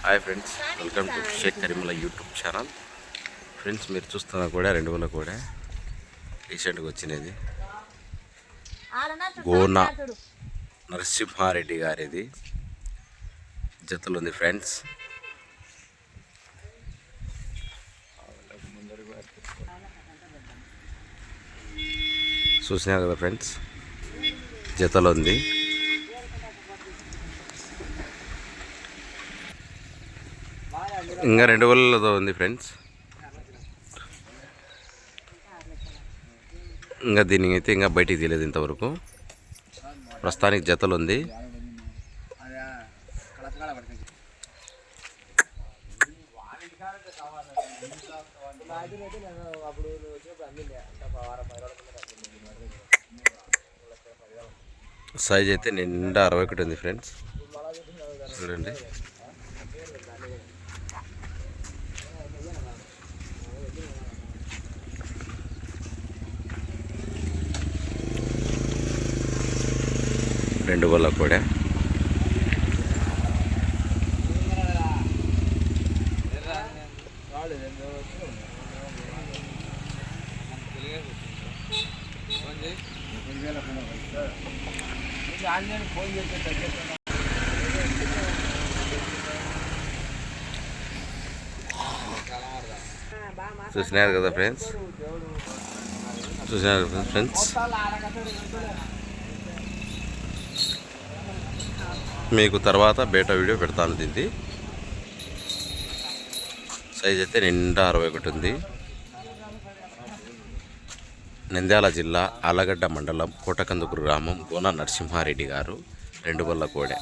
Hi friends, welcome to Shaik Kareemulla YouTube channel. Friends, మీరు చూస్తున్నా కూడా 2 కూడా రీసెంట్గా వచ్చినది గోన నరసింహారెడ్డి గారిది జతలు ఉంది ఫ్రెండ్స్. చూసినారు కదా ఫ్రెండ్స్, జతలు ఉంది. ఇంకా 2 వేలతో ఉంది ఫ్రెండ్స్. ఇంకా దీనికి అయితే ఇంకా బయటికి తెలియదు ఇంతవరకు. ప్రస్తుతానికి జతలు ఉంది. సైజ్ అయితే నిండా 61 ఉంది ఫ్రెండ్స్. చూడండి, రెండు గోళ్ళ కూడా చూసినారు కదా ఫ్రెండ్స్. మీకు తర్వాత బేటా వీడియో పెడతాను. దీన్ని సైజ్ అయితే నిండా 61 ఉంది. నంద్యాల జిల్లా ఆలగడ్డ మండలం కోటకందుకూరు గ్రామం గోన నరసింహారెడ్డి గారు 2 వల్ల కోడె.